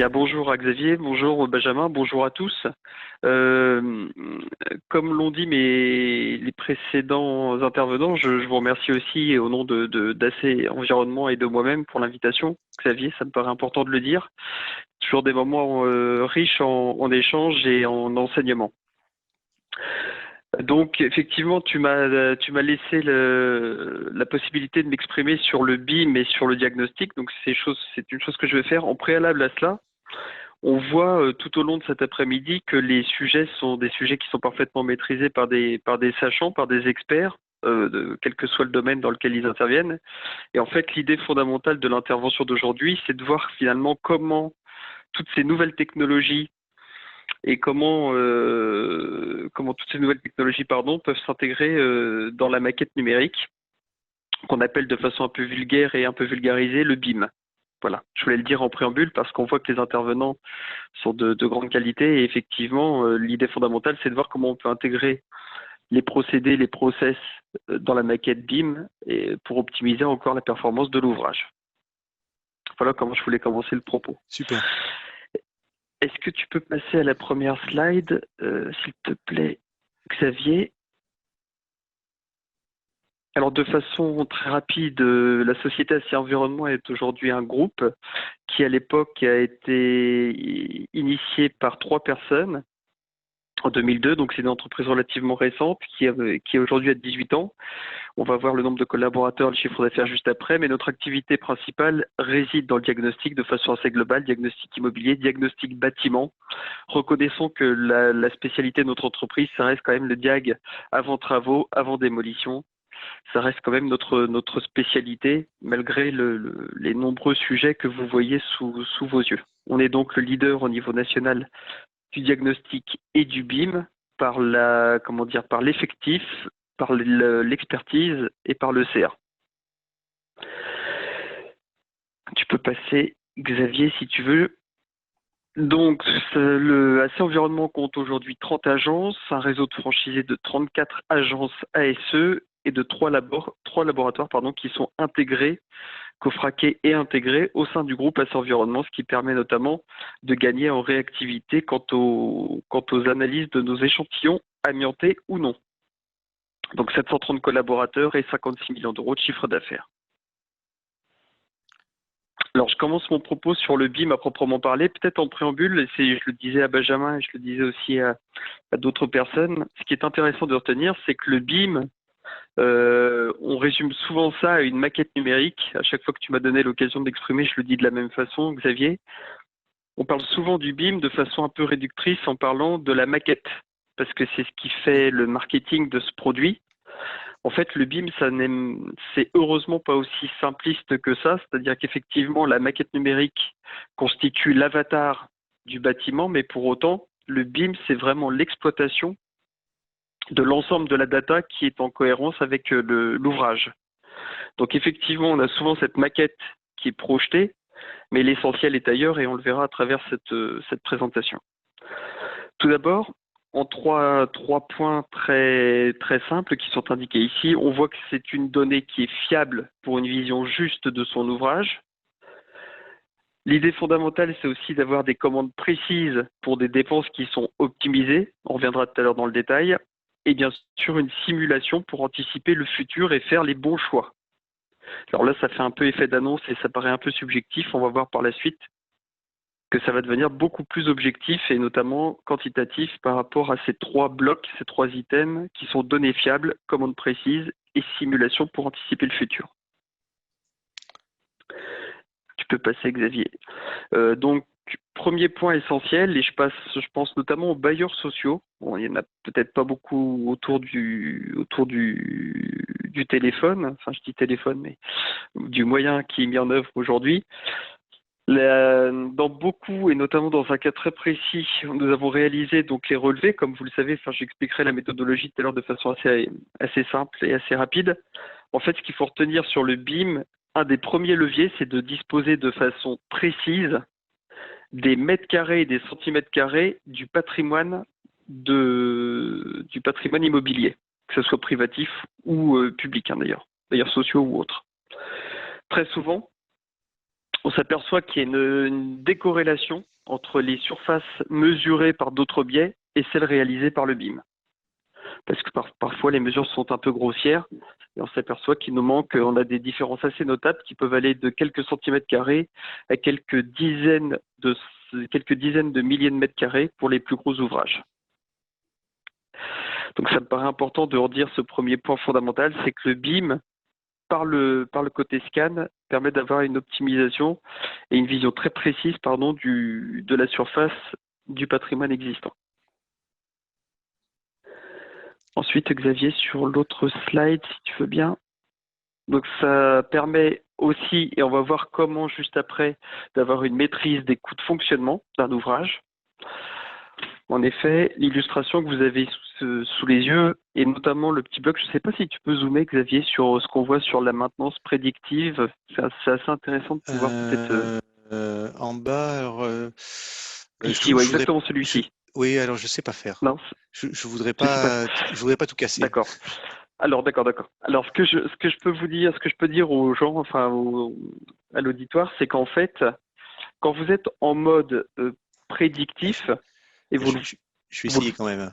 Bien, bonjour à Xavier, bonjour Benjamin, bonjour à tous. Euh, Comme l'ont dit les précédents intervenants, je vous remercie aussi au nom d'AC Environnement et de moi-même pour l'invitation. Xavier, ça me paraît important de le dire. Toujours des moments riches en échanges et en enseignement. Donc effectivement, tu m'as laissé la possibilité de m'exprimer sur le BIM et sur le diagnostic. Donc c'est une chose que je vais faire. En préalable à cela, on voit tout au long de cet après-midi que les sujets sont des sujets qui sont parfaitement maîtrisés par des sachants, par des experts, quel que soit le domaine dans lequel ils interviennent. Et en fait, l'idée fondamentale de l'intervention d'aujourd'hui, c'est de voir finalement comment toutes ces nouvelles technologies et comment toutes ces nouvelles technologies peuvent s'intégrer dans la maquette numérique, qu'on appelle de façon un peu vulgaire et un peu vulgarisée le BIM. Voilà, je voulais le dire en préambule parce qu'on voit que les intervenants sont de grande qualité et effectivement, l'idée fondamentale, c'est de voir comment on peut intégrer les procédés, les process dans la maquette BIM et pour optimiser encore la performance de l'ouvrage. Voilà comment je voulais commencer le propos. Super. Est-ce que tu peux passer à la première slide, s'il te plaît, Xavier? Alors, de façon très rapide, la société Acier Environnement est aujourd'hui un groupe qui, à l'époque, a été initié par 3 personnes en 2002. Donc, c'est une entreprise relativement récente qui aujourd'hui a 18 ans. On va voir le nombre de collaborateurs, le chiffre d'affaires juste après, mais notre activité principale réside dans le diagnostic de façon assez globale, diagnostic immobilier, diagnostic bâtiment. Reconnaissons que la spécialité de notre entreprise, ça reste quand même le diag avant travaux, avant démolition. Ça reste quand même notre spécialité, malgré les nombreux sujets que vous voyez sous vos yeux. On est donc le leader au niveau national du diagnostic et du BIM par par l'effectif, par l'expertise et par le CA. Tu peux passer, Xavier, si tu veux. Donc, le AC Environnement compte aujourd'hui 30 agences, un réseau de franchisés de 34 agences ASE et de 3 laboratoires qui sont intégrés, cofraqués et intégrés au sein du groupe AC Environnement, ce qui permet notamment de gagner en réactivité quant aux analyses de nos échantillons amiantés ou non. Donc 730 collaborateurs et 56 millions d'euros de chiffre d'affaires. Alors, je commence mon propos sur le BIM à proprement parler, peut-être en préambule, je le disais à Benjamin et je le disais aussi à d'autres personnes. Ce qui est intéressant de retenir, c'est que le BIM, on résume souvent ça à une maquette numérique. À chaque fois que tu m'as donné l'occasion d'exprimer, je le dis de la même façon, Xavier. On parle souvent du BIM de façon un peu réductrice en parlant de la maquette, parce que c'est ce qui fait le marketing de ce produit. En fait, le BIM, c'est heureusement pas aussi simpliste que ça, c'est-à-dire qu'effectivement, la maquette numérique constitue l'avatar du bâtiment, mais pour autant, le BIM, c'est vraiment l'exploitation de l'ensemble de la data qui est en cohérence avec l'ouvrage. Donc effectivement, on a souvent cette maquette qui est projetée, mais l'essentiel est ailleurs et on le verra à travers cette présentation. Tout d'abord, en trois points très, très simples qui sont indiqués ici. On voit que c'est une donnée qui est fiable pour une vision juste de son ouvrage. L'idée fondamentale, c'est aussi d'avoir des commandes précises pour des dépenses qui sont optimisées. On reviendra tout à l'heure dans le détail. Et bien sûr, une simulation pour anticiper le futur et faire les bons choix. Alors là, ça fait un peu effet d'annonce et ça paraît un peu subjectif. On va voir par la suite que ça va devenir beaucoup plus objectif et notamment quantitatif par rapport à ces 3 blocs, ces 3 items qui sont données fiables, commandes précises et simulation pour anticiper le futur. Tu peux passer, Xavier. Donc, premier point essentiel, et je pense notamment aux bailleurs sociaux. Bon, il n'y en a peut-être pas beaucoup autour du téléphone, enfin je dis téléphone, mais du moyen qui est mis en œuvre aujourd'hui. Dans beaucoup, et notamment dans un cas très précis, nous avons réalisé donc les relevés. Comme vous le savez, j'expliquerai la méthodologie tout à l'heure de façon assez simple et assez rapide. En fait, ce qu'il faut retenir sur le BIM, un des premiers leviers, c'est de disposer de façon précise des mètres carrés et des centimètres carrés du patrimoine immobilier, que ce soit privatif ou public, d'ailleurs sociaux ou autres. Très souvent, on s'aperçoit qu'il y a une décorrélation entre les surfaces mesurées par d'autres biais et celles réalisées par le BIM. Parce que parfois les mesures sont un peu grossières et on s'aperçoit qu'il nous manque, on a des différences assez notables qui peuvent aller de quelques centimètres carrés à quelques dizaines de milliers de mètres carrés pour les plus gros ouvrages. Donc ça me paraît important de redire ce premier point fondamental, c'est que le BIM, par le côté scan, permet d'avoir une optimisation et une vision très précise de la surface du patrimoine existant. Ensuite, Xavier, sur l'autre slide, si tu veux bien. Donc ça permet aussi, et on va voir comment juste après, d'avoir une maîtrise des coûts de fonctionnement d'un ouvrage. En effet, l'illustration que vous avez sous les yeux, et notamment le petit bloc, je ne sais pas si tu peux zoomer, Xavier, sur ce qu'on voit sur la maintenance prédictive. C'est assez intéressant de pouvoir peut-être... En bas, alors... ici, ouais, exactement celui-ci. Oui, alors je ne sais pas faire. Non, je voudrais pas tout casser. D'accord. Alors, d'accord. Alors, ce que je peux vous dire, ce que je peux dire aux gens, enfin, à l'auditoire, c'est qu'en fait, quand vous êtes en mode prédictif, et vous... Je vais essayer quand même.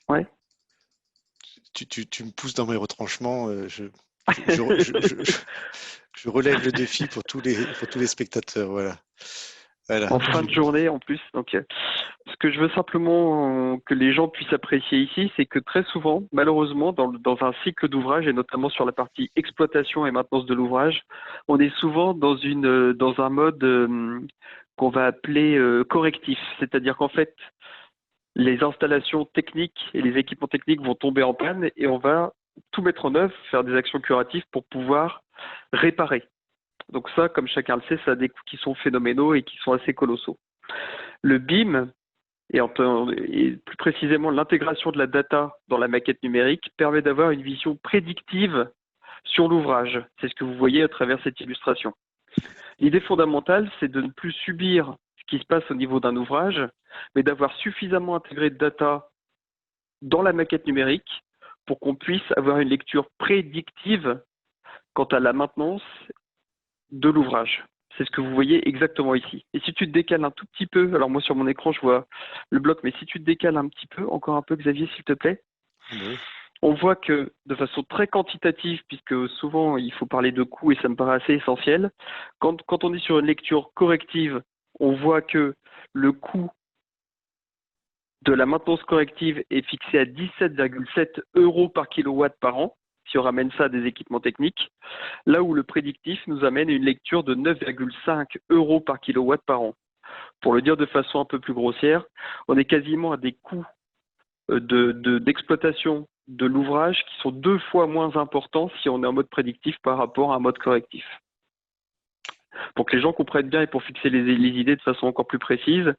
Ouais. Tu me pousses dans mes retranchements. Je relève le défi pour tous les spectateurs. Voilà. En fin de journée, en plus. Donc, ce que je veux simplement que les gens puissent apprécier ici, c'est que très souvent, malheureusement, dans un cycle d'ouvrage, et notamment sur la partie exploitation et maintenance de l'ouvrage, on est souvent dans un mode qu'on va appeler correctif. C'est-à-dire qu'en fait, les installations techniques et les équipements techniques vont tomber en panne et on va tout mettre en œuvre, faire des actions curatives pour pouvoir réparer. Donc ça, comme chacun le sait, ça a des coûts qui sont phénoménaux et qui sont assez colossaux. Le BIM, et plus précisément l'intégration de la data dans la maquette numérique, permet d'avoir une vision prédictive sur l'ouvrage. C'est ce que vous voyez à travers cette illustration. L'idée fondamentale, c'est de ne plus subir ce qui se passe au niveau d'un ouvrage, mais d'avoir suffisamment intégré de data dans la maquette numérique pour qu'on puisse avoir une lecture prédictive quant à la maintenance de l'ouvrage. C'est ce que vous voyez exactement ici. Et si tu te décales un tout petit peu, alors moi sur mon écran je vois le bloc, mais si tu te décales un petit peu, encore un peu Xavier s'il te plaît, oui. On voit que de façon très quantitative, puisque souvent il faut parler de coûts et ça me paraît assez essentiel, quand on est sur une lecture corrective, on voit que le coût de la maintenance corrective est fixé à 17,7 € par kilowatt par an, si on ramène ça à des équipements techniques, là où le prédictif nous amène à une lecture de 9,5 € par kilowatt par an. Pour le dire de façon un peu plus grossière, on est quasiment à des coûts d'exploitation de l'ouvrage qui sont 2 fois moins importants si on est en mode prédictif par rapport à un mode correctif. Pour que les gens comprennent bien et pour fixer les idées de façon encore plus précise,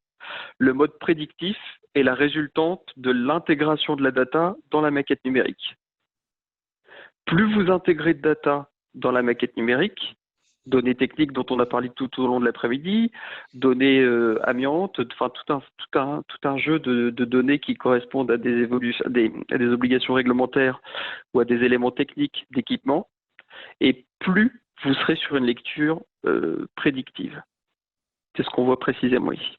le mode prédictif est la résultante de l'intégration de la data dans la maquette numérique. Plus vous intégrez de data dans la maquette numérique, données techniques dont on a parlé tout au long de l'après-midi, données amiantes, enfin tout un jeu de données qui correspondent à des obligations réglementaires ou à des éléments techniques d'équipement, et plus vous serez sur une lecture prédictive. C'est ce qu'on voit précisément ici.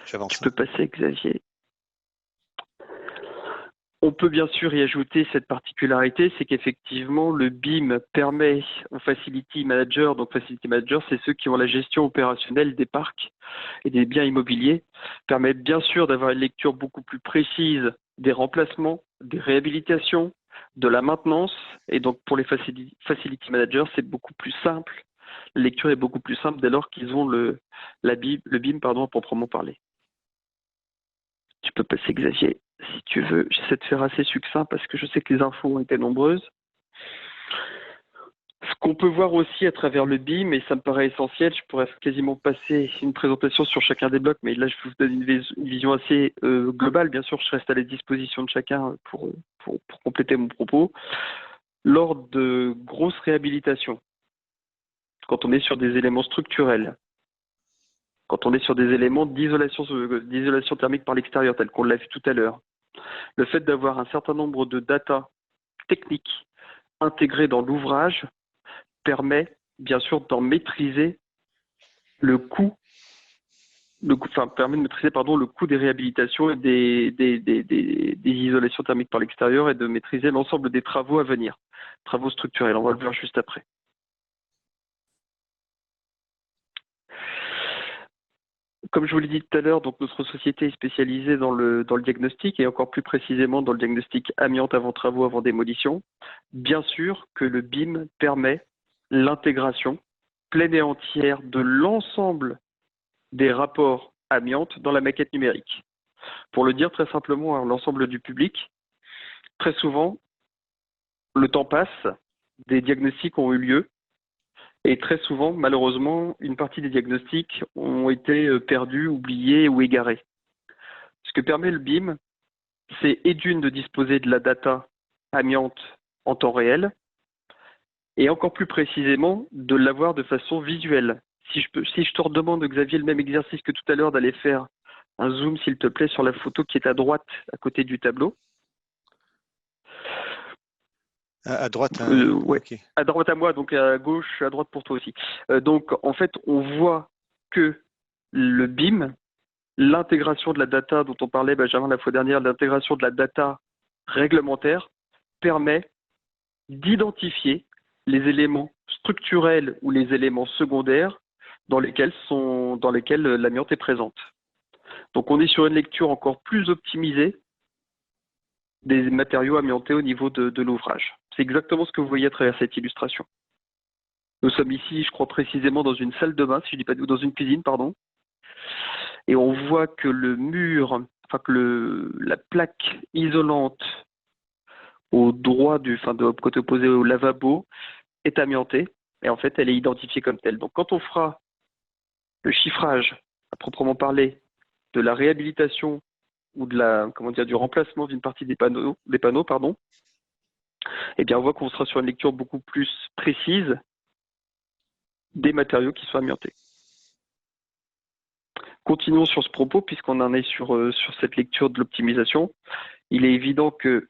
J'avance. Tu peux passer, Xavier. On peut bien sûr y ajouter cette particularité, c'est qu'effectivement, le BIM permet aux Facility Managers, donc Facility Managers, c'est ceux qui ont la gestion opérationnelle des parcs et des biens immobiliers, permettent bien sûr d'avoir une lecture beaucoup plus précise des remplacements, des réhabilitations, de la maintenance, et donc pour les Facility Managers, c'est beaucoup plus simple. La lecture est beaucoup plus simple dès lors qu'ils ont le BIM à proprement parler. Tu peux passer, Xavier, si tu veux. J'essaie de faire assez succinct parce que je sais que les infos ont été nombreuses. Ce qu'on peut voir aussi à travers le BIM, et ça me paraît essentiel, je pourrais quasiment passer une présentation sur chacun des blocs, mais là je vous donne une vision assez globale. Bien sûr, je reste à la disposition de chacun pour compléter mon propos. Lors de grosses réhabilitations, quand on est sur des éléments structurels, quand on est sur des éléments d'isolation thermique par l'extérieur, tel qu'on l'a vu tout à l'heure, le fait d'avoir un certain nombre de data techniques intégrées dans l'ouvrage permet bien sûr d'en maîtriser le coût, permet de maîtriser le coût des réhabilitations et des isolations thermiques par l'extérieur et de maîtriser l'ensemble des travaux à venir, travaux structurels. On va le voir juste après. Comme je vous l'ai dit tout à l'heure, donc notre société est spécialisée dans le diagnostic et encore plus précisément dans le diagnostic amiante avant travaux, avant démolition. Bien sûr que le BIM permet l'intégration pleine et entière de l'ensemble des rapports amiante dans la maquette numérique. Pour le dire très simplement à l'ensemble du public, très souvent, le temps passe, des diagnostics ont eu lieu, et très souvent, malheureusement, une partie des diagnostics ont été perdus, oubliés ou égarés. Ce que permet le BIM, c'est de disposer de la data amiante en temps réel, et encore plus précisément, de l'avoir de façon visuelle. Si je te redemande, Xavier, le même exercice que tout à l'heure, d'aller faire un zoom, s'il te plaît, sur la photo qui est à droite, à côté du tableau. À droite, ouais. Okay. À droite à moi, donc à gauche, à droite pour toi aussi. Donc, en fait, on voit que le BIM, l'intégration de la data dont on parlait, Benjamin, la fois dernière, l'intégration de la data réglementaire, permet d'identifier les éléments structurels ou les éléments secondaires dans lesquels l'amiante est présente. Donc, on est sur une lecture encore plus optimisée des matériaux amiantés au niveau de l'ouvrage. C'est exactement ce que vous voyez à travers cette illustration. Nous sommes ici, je crois précisément, dans une salle de bain, si je dis pas dans une cuisine, pardon. Et on voit que le mur, la plaque isolante au droit de côté opposé au lavabo est amiantée. Et en fait, elle est identifiée comme telle. Donc, quand on fera le chiffrage, à proprement parler, de la réhabilitation ou du remplacement d'une partie des panneaux, eh bien, on voit qu'on sera sur une lecture beaucoup plus précise des matériaux qui sont amiantés. Continuons sur ce propos, puisqu'on en est sur cette lecture de l'optimisation. Il est évident que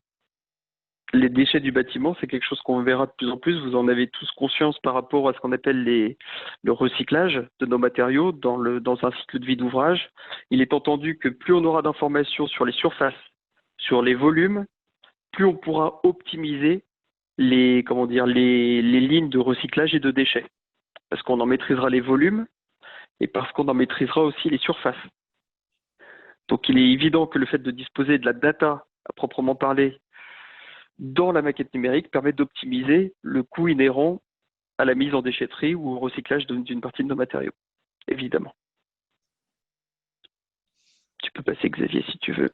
les déchets du bâtiment, c'est quelque chose qu'on verra de plus en plus. Vous en avez tous conscience par rapport à ce qu'on appelle le recyclage de nos matériaux dans un cycle de vie d'ouvrage. Il est entendu que plus on aura d'informations sur les surfaces, sur les volumes, plus on pourra optimiser les lignes de recyclage et de déchets. Parce qu'on en maîtrisera les volumes et parce qu'on en maîtrisera aussi les surfaces. Donc il est évident que le fait de disposer de la data à proprement parler dans la maquette numérique permet d'optimiser le coût inhérent à la mise en déchetterie ou au recyclage d'une partie de nos matériaux, évidemment. Tu peux passer, Xavier, si tu veux.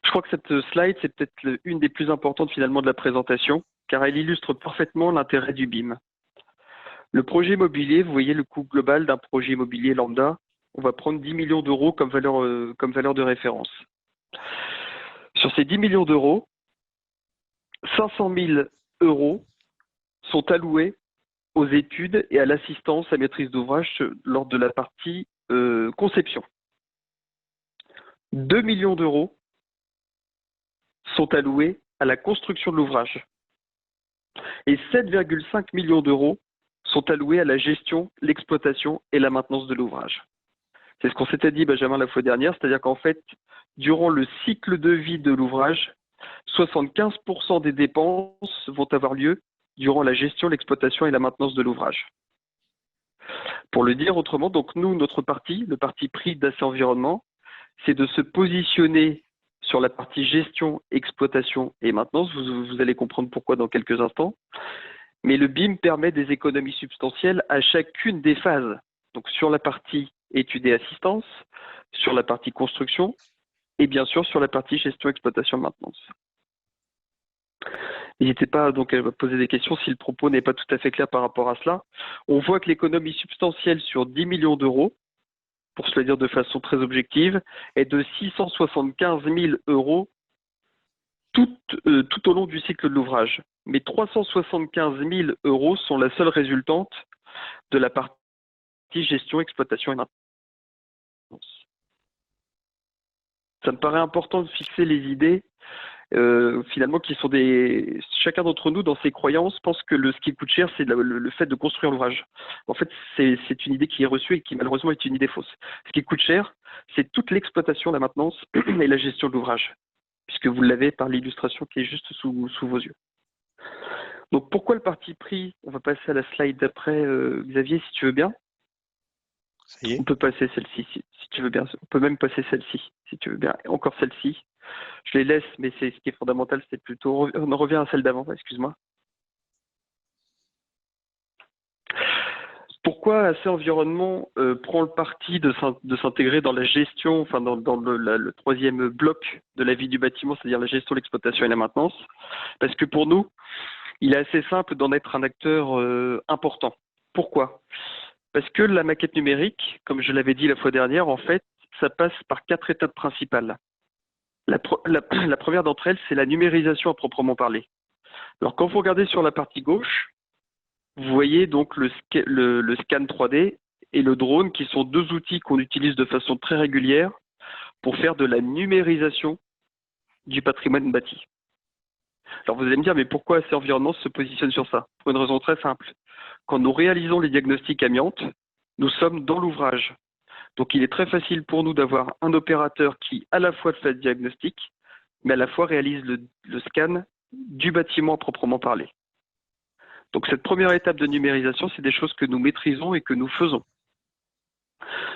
Je crois que cette slide, c'est peut-être une des plus importantes finalement de la présentation, car elle illustre parfaitement l'intérêt du BIM. Le projet immobilier, vous voyez le coût global d'un projet immobilier lambda, on va prendre 10 millions d'euros comme valeur de référence. Sur ces 10 millions d'euros, 500 000 euros sont alloués aux études et à l'assistance à maîtrise d'ouvrage lors de la partie conception. 2 millions d'euros sont alloués à la construction de l'ouvrage. Et 7,5 millions d'euros sont alloués à la gestion, l'exploitation et la maintenance de l'ouvrage. C'est ce qu'on s'était dit, Benjamin, la fois dernière, c'est-à-dire qu'en fait, durant le cycle de vie de l'ouvrage, 75% des dépenses vont avoir lieu durant la gestion, l'exploitation et la maintenance de l'ouvrage. Pour le dire autrement, donc nous, notre parti, le parti pris d'Assez Environnement, c'est de se positionner sur la partie gestion, exploitation et maintenance. Vous allez comprendre pourquoi dans quelques instants. Mais le BIM permet des économies substantielles à chacune des phases. Donc sur la partie études et assistance, sur la partie construction et bien sûr sur la partie gestion, exploitation, maintenance. N'hésitez pas donc à poser des questions si le propos n'est pas tout à fait clair par rapport à cela. On voit que l'économie substantielle sur 10 millions d'euros, pour se le dire de façon très objective, est de 675 000 euros tout au long du cycle de l'ouvrage. Mais 375 000 euros sont la seule résultante de la partie gestion, exploitation et maintenance. Ça me paraît important de fixer les idées finalement, qui sont chacun d'entre nous, dans ses croyances, pense que ce qui coûte cher, c'est le fait de construire l'ouvrage. En fait, c'est une idée qui est reçue et qui, malheureusement, est une idée fausse. Ce qui coûte cher, c'est toute l'exploitation, la maintenance et la gestion de l'ouvrage, puisque vous l'avez par l'illustration qui est juste sous vos yeux. Donc, pourquoi le parti pris? On va passer à la slide d'après, Xavier, si tu veux bien. Ça y est. On peut passer celle-ci, si tu veux bien. On peut même passer celle-ci, si tu veux bien. Et encore celle-ci. Je les laisse, mais ce qui est fondamental, c'est plutôt... On en revient à celle d'avant, excuse-moi. Pourquoi AC Environnement prend le parti de s'intégrer dans la gestion, enfin dans le troisième bloc de la vie du bâtiment, c'est-à-dire la gestion, l'exploitation et la maintenance? Parce que pour nous, il est assez simple d'en être un acteur important. Pourquoi? Parce que la maquette numérique, comme je l'avais dit la fois dernière, en fait, ça passe par 4 étapes principales. La première d'entre elles, c'est la numérisation à proprement parler. Alors, quand vous regardez sur la partie gauche, vous voyez donc le scan 3D et le drone, qui sont deux outils qu'on utilise de façon très régulière pour faire de la numérisation du patrimoine bâti. Alors, vous allez me dire, mais pourquoi AC Environnement se positionne sur ça? Pour une raison très simple. Quand nous réalisons les diagnostics amiantes, nous sommes dans l'ouvrage. Donc, il est très facile pour nous d'avoir un opérateur qui, à la fois, fait le diagnostic, mais à la fois réalise le scan du bâtiment à proprement parler. Donc, cette première étape de numérisation, c'est des choses que nous maîtrisons et que nous faisons.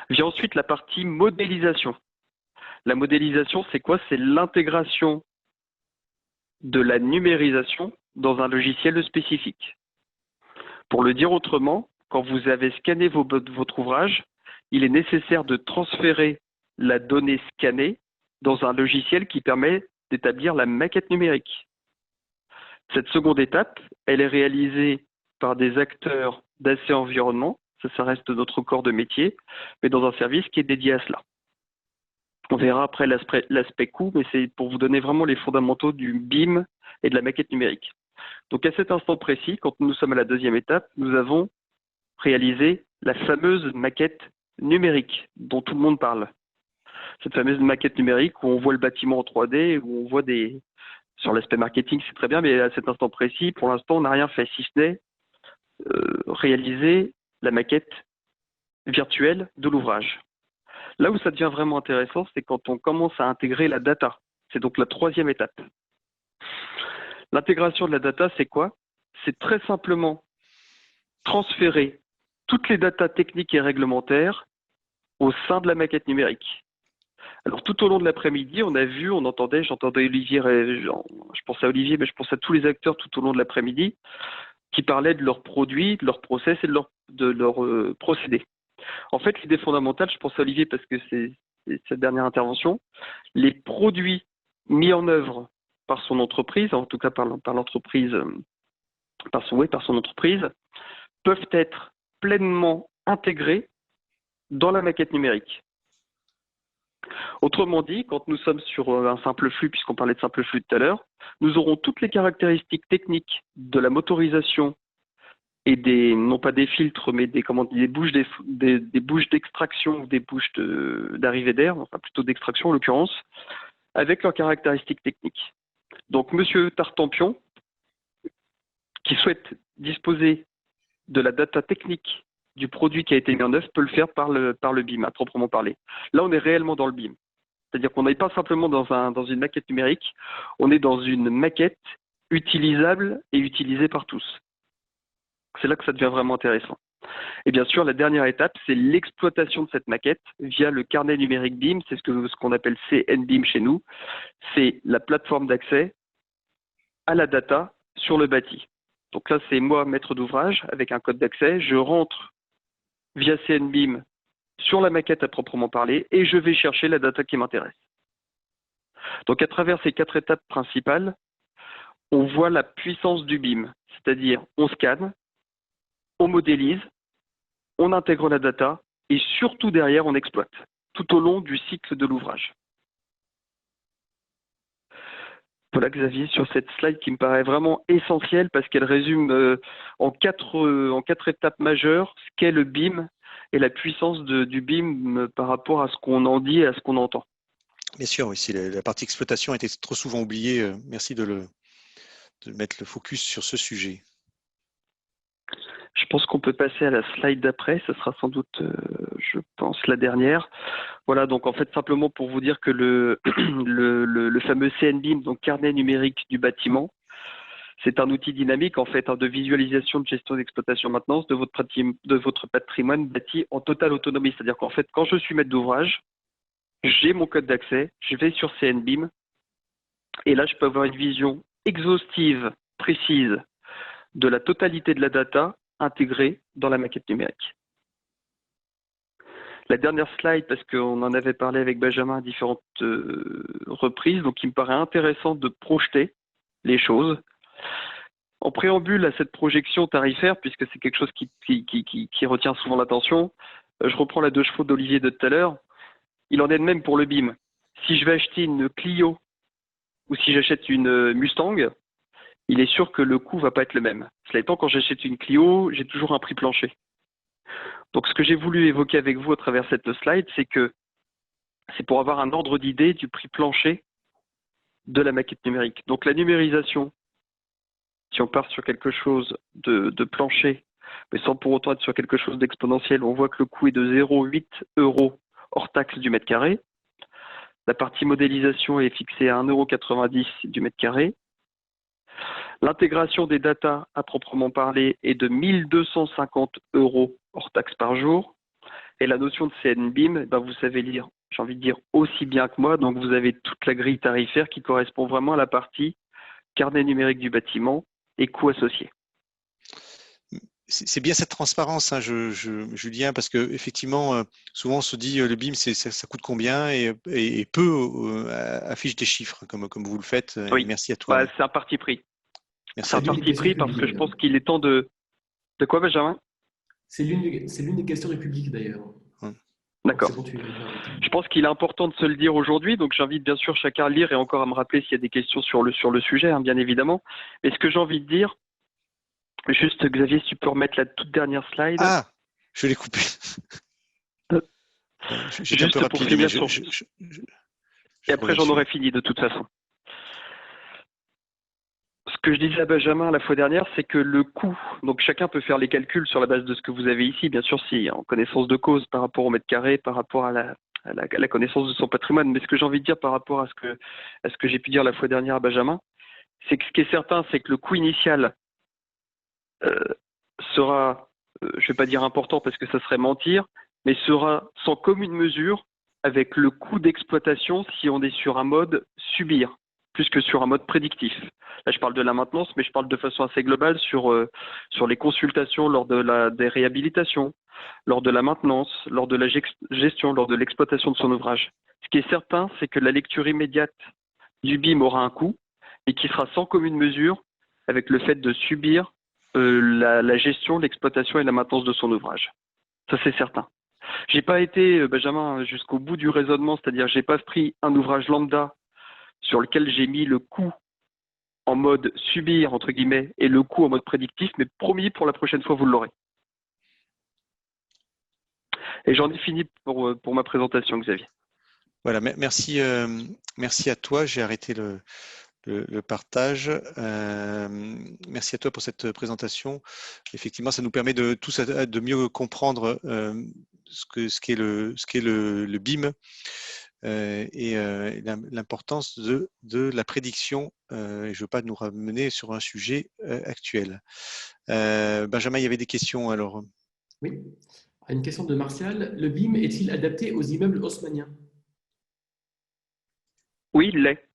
Vient ensuite la partie modélisation. La modélisation, c'est quoi? C'est l'intégration de la numérisation dans un logiciel spécifique. Pour le dire autrement, quand vous avez scanné votre ouvrage, il est nécessaire de transférer la donnée scannée dans un logiciel qui permet d'établir la maquette numérique. Cette seconde étape, elle est réalisée par des acteurs d'AC Environnement, ça reste notre corps de métier, mais dans un service qui est dédié à cela. On verra après l'aspect coût, mais c'est pour vous donner vraiment les fondamentaux du BIM et de la maquette numérique. Donc à cet instant précis, quand nous sommes à la deuxième étape, nous avons réalisé la fameuse maquette numérique dont tout le monde parle. Cette fameuse maquette numérique où on voit le bâtiment en 3D, où on voit sur l'aspect marketing, c'est très bien, mais à cet instant précis, pour l'instant, on n'a rien fait, si ce n'est réaliser la maquette virtuelle de l'ouvrage. Là où ça devient vraiment intéressant, c'est quand on commence à intégrer la data. C'est donc la troisième étape. L'intégration de la data, c'est quoi? C'est très simplement transférer toutes les datas techniques et réglementaires au sein de la maquette numérique. Alors tout au long de l'après-midi, j'entendais Olivier, je pensais à Olivier, mais je pensais à tous les acteurs tout au long de l'après-midi qui parlaient de leurs produits, de leurs process et de leurs procédés. En fait, l'idée fondamentale, je pense à Olivier parce que c'est cette dernière intervention, les produits mis en œuvre par son entreprise, en tout cas par l'entreprise, par son entreprise, peuvent être pleinement intégrés dans la maquette numérique. Autrement dit, quand nous sommes sur un simple flux, puisqu'on parlait de simple flux tout à l'heure, nous aurons toutes les caractéristiques techniques de la motorisation et non pas des filtres, mais des bouches d'extraction ou des bouches d'arrivée d'air, enfin plutôt d'extraction en l'occurrence, avec leurs caractéristiques techniques. Donc, Monsieur Tartampion, qui souhaite disposer de la data technique du produit qui a été mis en œuvre, peut le faire par le BIM, à proprement parler. Là, on est réellement dans le BIM. C'est-à-dire qu'on n'est pas simplement dans une maquette numérique, on est dans une maquette utilisable et utilisée par tous. C'est là que ça devient vraiment intéressant. Et bien sûr, la dernière étape, c'est l'exploitation de cette maquette via le carnet numérique BIM, c'est ce qu'on appelle CNBIM chez nous. C'est la plateforme d'accès à la data sur le bâti. Donc là, c'est moi, maître d'ouvrage, avec un code d'accès. Je rentre via CNBIM sur la maquette à proprement parler et je vais chercher la data qui m'intéresse. Donc à travers ces 4 étapes principales, on voit la puissance du BIM, c'est-à-dire on scanne, on modélise, on intègre la data et surtout derrière, on exploite tout au long du cycle de l'ouvrage. Voilà, Xavier, sur cette slide qui me paraît vraiment essentielle parce qu'elle résume en quatre étapes majeures ce qu'est le BIM et la puissance du BIM par rapport à ce qu'on en dit et à ce qu'on entend. Bien sûr, oui, si la partie exploitation a été trop souvent oubliée, merci de mettre le focus sur ce sujet. Je pense qu'on peut passer à la slide d'après. Ce sera sans doute, je pense, la dernière. Voilà, donc en fait, simplement pour vous dire que le fameux CNBIM, donc carnet numérique du bâtiment, c'est un outil dynamique en fait de visualisation de gestion d'exploitation maintenance de votre patrimoine bâti en totale autonomie. C'est-à-dire qu'en fait, quand je suis maître d'ouvrage, j'ai mon code d'accès, je vais sur CNBIM et là, je peux avoir une vision exhaustive, précise de la totalité de la data intégrée dans la maquette numérique. La dernière slide, parce qu'on en avait parlé avec Benjamin à différentes reprises, donc il me paraît intéressant de projeter les choses. En préambule à cette projection tarifaire, puisque c'est quelque chose qui retient souvent l'attention, je reprends la 2 chevaux d'Olivier de tout à l'heure. Il en est de même pour le BIM. Si je vais acheter une Clio ou si j'achète une Mustang, il est sûr que le coût ne va pas être le même. Cela étant, quand j'achète une Clio, j'ai toujours un prix plancher. Donc, ce que j'ai voulu évoquer avec vous à travers cette slide, c'est que c'est pour avoir un ordre d'idée du prix plancher de la maquette numérique. Donc, la numérisation, si on part sur quelque chose de plancher, mais sans pour autant être sur quelque chose d'exponentiel, on voit que le coût est de 0,8 € hors taxe du mètre carré. La partie modélisation est fixée à 1,90 € du mètre carré. L'intégration des datas à proprement parler est de 1 250 € hors taxe par jour. Et la notion de CNBIM, vous savez lire, j'ai envie de dire, aussi bien que moi. Donc, vous avez toute la grille tarifaire qui correspond vraiment à la partie carnet numérique du bâtiment et coûts associés. C'est bien cette transparence, hein, Julien, parce que effectivement, souvent on se dit le BIM, ça coûte combien et peu affiche des chiffres comme vous le faites. Oui, merci à toi. c'est un parti pris. Merci. C'est un parti pris parce que je pense qu'il est temps de… De quoi, Benjamin? C'est l'une des questions du public d'ailleurs. D'accord. Je pense qu'il est important de se le dire aujourd'hui, donc j'invite bien sûr chacun à lire et encore à me rappeler s'il y a des questions sur le sujet, hein, bien évidemment. Mais ce que j'ai envie de dire, juste Xavier, si tu peux remettre la toute dernière slide. Ah, je l'ai coupé. J'étais un peu rapide, mais et après j'en aurai fini de toute façon. Ce que je disais à Benjamin la fois dernière, c'est que le coût, donc chacun peut faire les calculs sur la base de ce que vous avez ici, bien sûr, si en connaissance de cause par rapport au mètre carré, par rapport à la connaissance de son patrimoine. Mais ce que j'ai envie de dire par rapport à ce que j'ai pu dire la fois dernière à Benjamin, c'est que ce qui est certain, c'est que le coût initial sera, je ne vais pas dire important parce que ça serait mentir, mais sera sans commune mesure avec le coût d'exploitation si on est sur un mode subir, plus que sur un mode prédictif. Là, je parle de la maintenance, mais je parle de façon assez globale sur les consultations lors des réhabilitations, lors de la maintenance, lors de la gestion, lors de l'exploitation de son ouvrage. Ce qui est certain, c'est que la lecture immédiate du BIM aura un coût et qui sera sans commune mesure avec le fait de subir la gestion, l'exploitation et la maintenance de son ouvrage. Ça, c'est certain. J'ai pas été, Benjamin, jusqu'au bout du raisonnement, c'est-à-dire j'ai pas pris un ouvrage lambda sur lequel j'ai mis le coût en mode subir, entre guillemets, et le coût en mode prédictif, mais promis, pour la prochaine fois, vous l'aurez. Et j'en ai fini pour ma présentation, Xavier. Voilà, merci à toi. J'ai arrêté le partage. Merci à toi pour cette présentation. Effectivement, ça nous permet de mieux comprendre ce qu'est le BIM et l'importance de la prédiction. Je ne veux pas nous ramener sur un sujet actuel. Benjamin, il y avait des questions alors. Oui, une question de Martial. Le BIM est-il adapté aux immeubles haussmanniens? Oui, il l'est.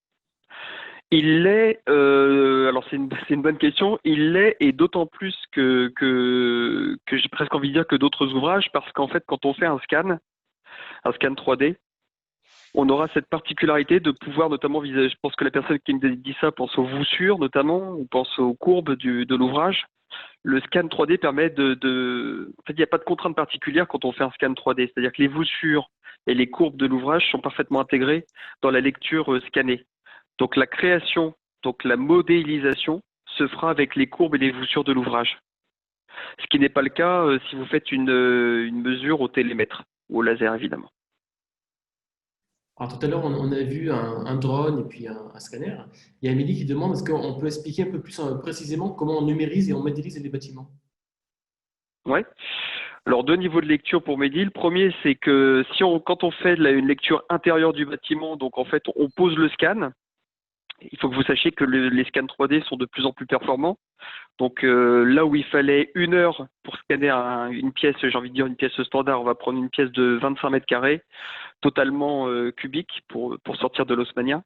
Il l'est, alors c'est une bonne question, il l'est et d'autant plus que j'ai presque envie de dire que d'autres ouvrages, parce qu'en fait quand on fait un scan 3D, on aura cette particularité de pouvoir notamment viser, je pense que la personne qui me dit ça pense aux voussures notamment, ou pense aux courbes de l'ouvrage. Le scan 3D permet en fait il n'y a pas de contrainte particulière quand on fait un scan 3D, c'est-à-dire que les voussures et les courbes de l'ouvrage sont parfaitement intégrées dans la lecture scannée. Donc la création, donc la modélisation se fera avec les courbes et les voussures de l'ouvrage. Ce qui n'est pas le cas si vous faites une mesure au télémètre ou au laser évidemment. Alors, tout à l'heure, on a vu un drone et puis un scanner. Il y a Amélie qui demande est-ce qu'on peut expliquer un peu plus précisément comment on numérise et on modélise les bâtiments? Ouais. Alors, deux niveaux de lecture pour Mehdi. Le premier, c'est que quand on fait une lecture intérieure du bâtiment, donc en fait, on pose le scan. Il faut que vous sachiez que les scans 3D sont de plus en plus performants. Donc là où il fallait 1 heure pour scanner une pièce, j'ai envie de dire une pièce standard, on va prendre une pièce de 25 mètres carrés, totalement cubique pour sortir de l'Haussmannien.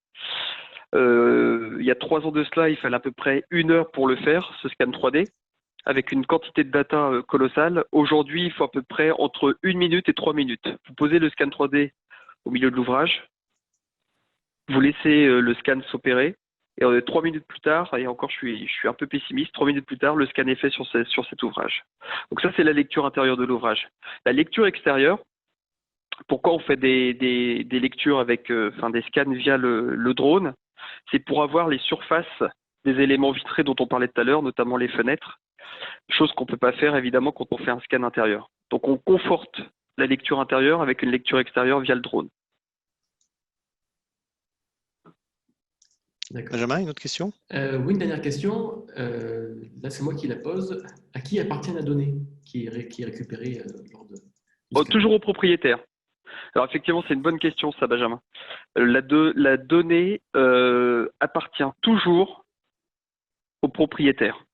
Il y a 3 ans de cela, il fallait à peu près 1 heure pour le faire, ce scan 3D, avec une quantité de data colossale. Aujourd'hui, il faut à peu près entre 1 minute et 3 minutes. Vous posez le scan 3D au milieu de l'ouvrage, vous laissez le scan s'opérer, et 3 minutes plus tard, et encore je suis un peu pessimiste, 3 minutes plus tard, le scan est fait sur cet ouvrage. Donc ça, c'est la lecture intérieure de l'ouvrage. La lecture extérieure, pourquoi on fait des lectures avec, des scans via le drone? C'est pour avoir les surfaces des éléments vitrés dont on parlait tout à l'heure, notamment les fenêtres, chose qu'on ne peut pas faire évidemment quand on fait un scan intérieur. Donc on conforte la lecture intérieure avec une lecture extérieure via le drone. Benjamin, une autre question? Oui, une dernière question. Là, c'est moi qui la pose. À qui appartient la donnée qui est récupérée lors du scan? Toujours au propriétaire. Alors effectivement, c'est une bonne question, ça, Benjamin. La donnée appartient toujours au propriétaire.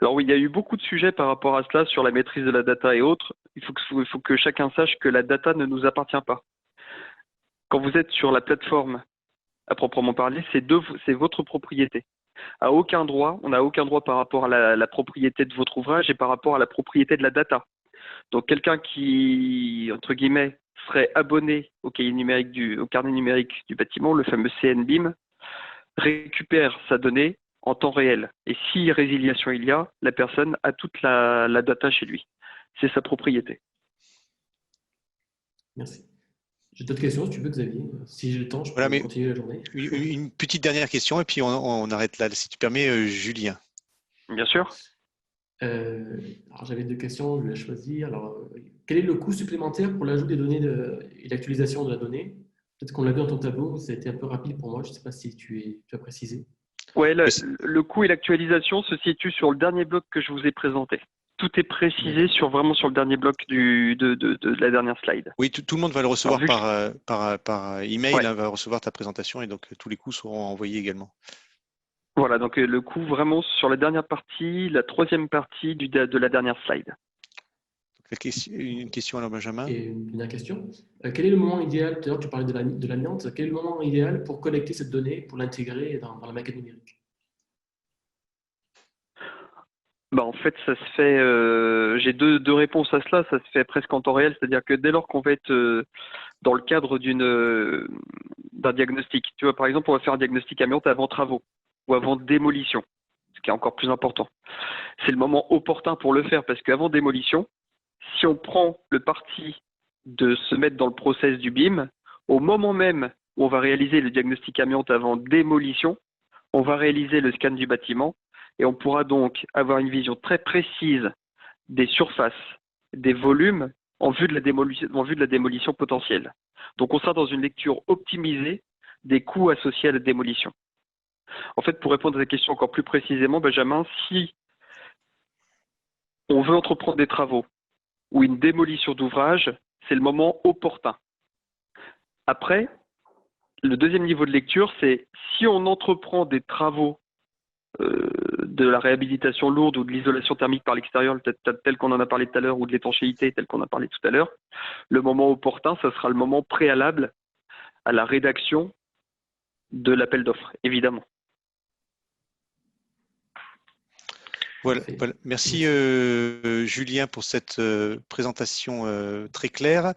Alors oui, il y a eu beaucoup de sujets par rapport à cela sur la maîtrise de la data et autres. Il faut que chacun sache que la data ne nous appartient pas. Quand vous êtes sur la plateforme à proprement parler, c'est votre propriété. À aucun droit, on n'a aucun droit par rapport à la propriété de votre ouvrage et par rapport à la propriété de la data. Donc quelqu'un qui, entre guillemets, serait abonné au carnet numérique du bâtiment, le fameux CNBIM, récupère sa donnée en temps réel. Et si résiliation il y a, la personne a toute la data chez lui. C'est sa propriété. Merci. J'ai d'autres questions, si tu veux, Xavier. Si j'ai le temps, je peux Voilà, mais continuer la journée. une petite dernière question et puis on arrête là, si tu permets, Julien. Bien sûr. Alors, j'avais deux questions, je vais choisir. Alors, quel est le coût supplémentaire pour l'ajout des données et l'actualisation de la donnée? Peut-être qu'on l'a vu dans ton tableau, ça a été un peu rapide pour moi. Je ne sais pas si tu as précisé. Ouais, le coût et l'actualisation se situent sur le dernier bloc que je vous ai présenté. Tout est précisé vraiment sur le dernier bloc de la dernière slide. Oui, tout le monde va le recevoir Alors, par email, ouais. hein, va recevoir ta présentation et donc tous les coûts seront envoyés également. Voilà, donc le coût vraiment sur la dernière partie, la troisième partie de la dernière slide. Une question alors, Benjamin. Et une dernière question. Quel est le moment idéal, tout à l'heure tu parlais de l'amiante, quel est le moment idéal pour collecter cette donnée, pour l'intégrer dans la maquette numérique? En fait, ça se fait. J'ai deux réponses à cela. Ça se fait presque en temps réel, c'est-à-dire que dès lors qu'on va être dans le cadre d'un diagnostic, tu vois, par exemple, on va faire un diagnostic amiante avant travaux ou avant démolition, ce qui est encore plus important. C'est le moment opportun pour le faire parce qu'avant démolition, si on prend le parti de se mettre dans le process du BIM, au moment même où on va réaliser le diagnostic amiante avant démolition, on va réaliser le scan du bâtiment et on pourra donc avoir une vision très précise des surfaces, des volumes en vue de la démolition potentielle. Donc on sera dans une lecture optimisée des coûts associés à la démolition. En fait, pour répondre à ta question encore plus précisément, Benjamin, si on veut entreprendre des travaux ou une démolition d'ouvrage, c'est le moment opportun. Après, le deuxième niveau de lecture, c'est si on entreprend des travaux de la réhabilitation lourde ou de l'isolation thermique par l'extérieur, tel qu'on en a parlé tout à l'heure, ou de l'étanchéité, tel qu'on a parlé tout à l'heure, le moment opportun, ça sera le moment préalable à la rédaction de l'appel d'offres, évidemment. Voilà. Merci Julien pour cette présentation très claire.